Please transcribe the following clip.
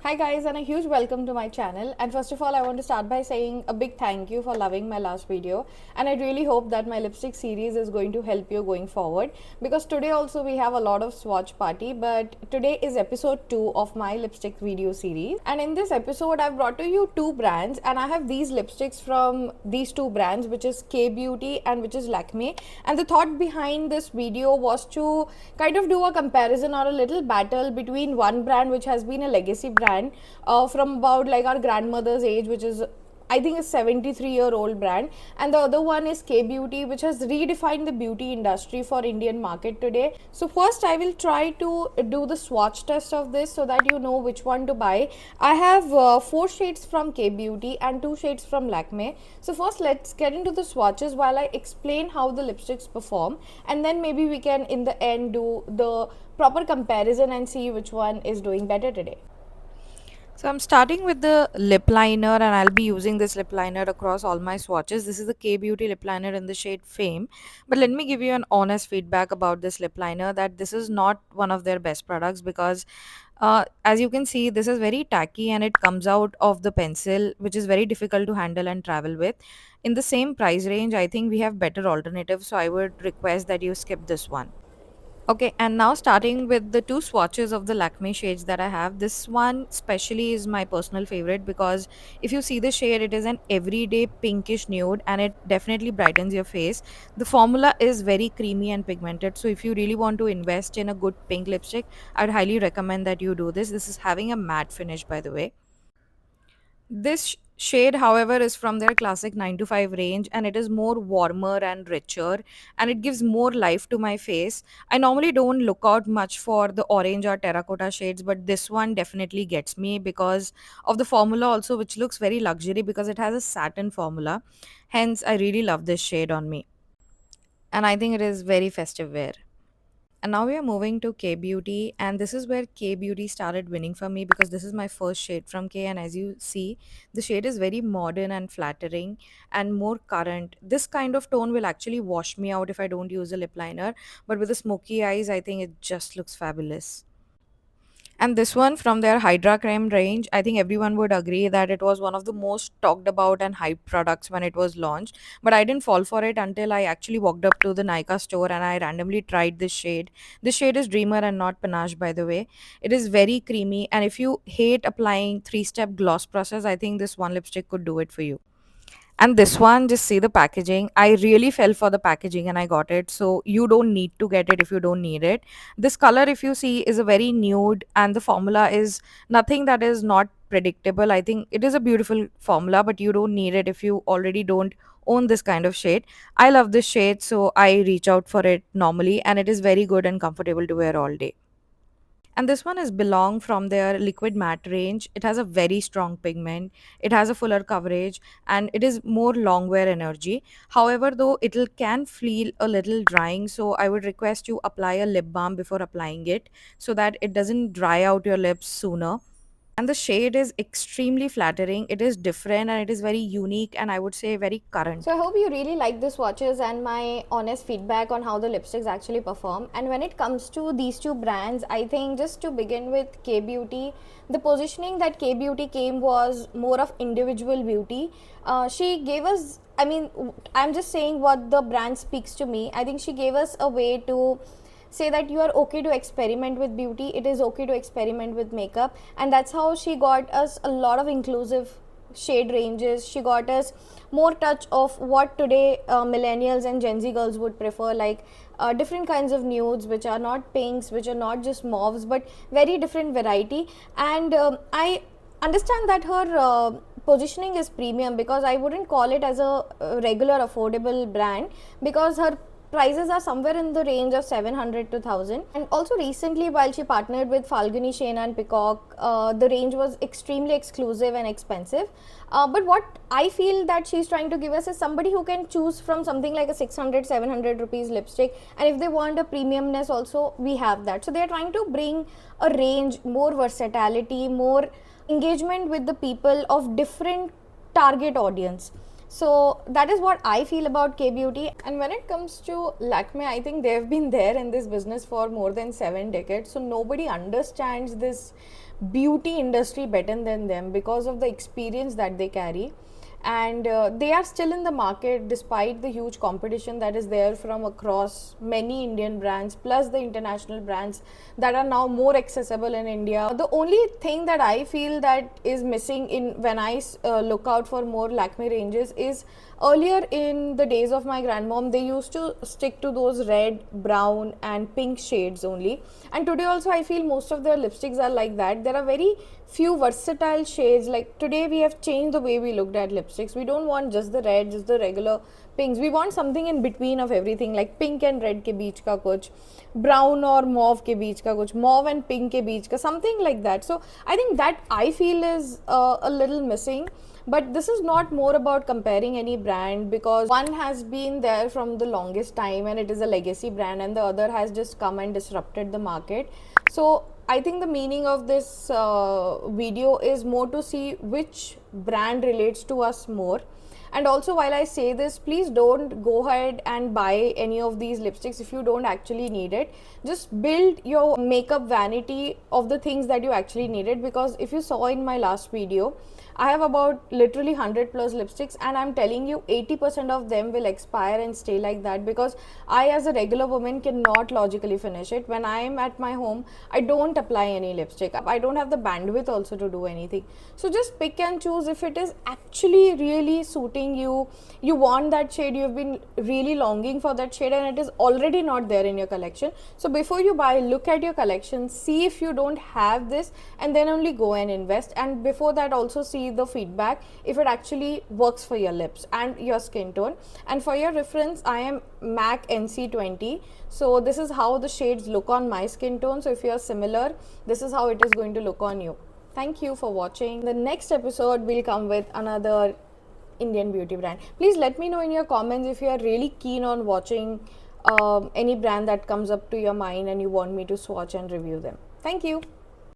Hi guys, and a huge welcome to my channel. And first of all, I want to start by saying a big thank you for loving my last video, and I really hope that my lipstick series is going to help you going forward, because today also we have a lot of swatch party, but today is episode 2 of my lipstick video series. And in this episode I've brought to you two brands, and I have these lipsticks from these two brands, which is K Beauty and which is Lakme. And the thought behind this video was to kind of do a comparison or a little battle between one brand which has been a legacy brand from about like our grandmother's age, which is I think a 73-year-old brand, and the other one is K Beauty, which has redefined the beauty industry for Indian market today. So first I will try to do the swatch test of this so that you know which one to buy. I have 4 shades from K Beauty and 2 shades from Lakme. So first let's get into the swatches while I explain how the lipsticks perform, and then maybe we can in the end do the proper comparison and see which one is doing better today. So I'm starting with the lip liner, and I'll be using this lip liner across all my swatches. This is the K Beauty lip liner in the shade Fame. But let me give you an honest feedback about this lip liner, that this is not one of their best products because as you can see, this is very tacky and it comes out of the pencil, which is very difficult to handle and travel with. In the same price range, I think we have better alternatives, so I would request that you skip this one. Okay, and now starting with the two swatches of the Lakme shades that I have. This one especially is my personal favorite because if you see the shade, it is an everyday pinkish nude and it definitely brightens your face. The formula is very creamy and pigmented. So if you really want to invest in a good pink lipstick, I'd highly recommend that you do this. This is having a matte finish, by the way. This shade, however, is from their classic 9 to 5 range, and it is more warmer and richer, and it gives more life to my face. I normally don't look out much for the orange or terracotta shades, but this one definitely gets me because of the formula also, which looks very luxury because it has a satin formula. Hence, I really love this shade on me, and I think it is very festive wear. And now we are moving to K Beauty, and this is where K Beauty started winning for me because this is my first shade from K. And as you see, the shade is very modern and flattering and more current. This kind of tone will actually wash me out if I don't use a lip liner, but with the smoky eyes, I think it just looks fabulous. And this one from their Hydra Crème range, I think everyone would agree that it was one of the most talked about and hyped products when it was launched. But I didn't fall for it until I actually walked up to the Nykaa store and I randomly tried this shade. This shade is Dreamer and not Panache, by the way. It is very creamy, and if you hate applying three-step gloss process, I think this one lipstick could do it for you. And this one, just see the packaging. I really fell for the packaging and I got it. So you don't need to get it if you don't need it. This color, if you see, is a very nude, and the formula is nothing that is not predictable. I think it is a beautiful formula, but you don't need it if you already don't own this kind of shade. I love this shade, so I reach out for it normally, and it is very good and comfortable to wear all day. And this one is Belong from their liquid matte range. It has a very strong pigment, it has a fuller coverage, and it is more long wear energy. However, though, can feel a little drying, so I would request you apply a lip balm before applying it so that it doesn't dry out your lips sooner. And the shade is extremely flattering. It is different and it is very unique, and I would say very So current. I hope you really like the swatches and my honest feedback on how the lipsticks actually perform. And when it comes to these two brands, I think just to begin with K Beauty, the positioning that K Beauty came was more of individual beauty. She gave us, I mean, I'm just saying what the brand speaks to me. I think she gave us a way to say that you are okay to experiment with beauty, it is okay to experiment with makeup, and that's how she got us a lot of inclusive shade ranges. She got us more touch of what today millennials and Gen Z girls would prefer, like different kinds of nudes which are not pinks, which are not just mauves, but very different variety. And I understand that her positioning is premium, because I wouldn't call it as a regular affordable brand, because her prices are somewhere in the range of 700 to 1000. And also recently, while she partnered with Falguni and Peacock, the range was extremely exclusive and expensive. But what I feel that she's trying to give us is somebody who can choose from something like a 600 700 rupees lipstick, and if they want a premiumness also, we have that. So they're trying to bring a range, more versatility, more engagement with the people of different target audience. So that is what I feel about K Beauty. And when it comes to Lakme, I think they've been there in this business for more than 7 decades. So nobody understands this beauty industry better than them because of the experience that they carry. And they are still in the market despite the huge competition that is there from across many Indian brands plus the international brands that are now more accessible in India. The only thing that I feel that is missing in when I look out for more Lakme ranges is earlier in the days of my grandmom, they used to stick to those red, brown and pink shades only, and today also I feel most of their lipsticks are like that. There are very few versatile shades. Like today we have changed the way we looked at lipsticks. We don't want just the red, just the regular pinks. We want something in between of everything, like pink and red ke beech ka kuch, brown or mauve ke beech ka kuch, mauve and pink ke beech ka, something like that. So I think that I feel is a little missing. But this is not more about comparing any brand, because one has been there from the longest time and it is a legacy brand, and the other has just come and disrupted the market. So I think the meaning of this video is more to see which brand relates to us more. And also, while I say this, please don't go ahead and buy any of these lipsticks if you don't actually need it. Just build your makeup vanity of the things that you actually needed, because if you saw in my last video, I have about literally 100 plus lipsticks, and I'm telling you 80% of them will expire and stay like that, because I as a regular woman cannot logically finish it. When I am at my home, I don't apply any lipstick. I don't have the bandwidth also to do anything. So just pick and choose if it is actually really suiting you. You want that shade, you've been really longing for that shade, and it is already not there in your collection. So before you buy, look at your collection, see if you don't have this, and then only go and invest. And before that also see the feedback if it actually works for your lips and your skin tone. And for your reference, I am MAC NC20, so this is how the shades look on my skin tone. So if you are similar, this is how it is going to look on you. Thank you for watching. The next episode will come with another Indian beauty brand. Please let me know in your comments if you are really keen on watching any brand that comes up to your mind and you want me to swatch and review them. Thank you.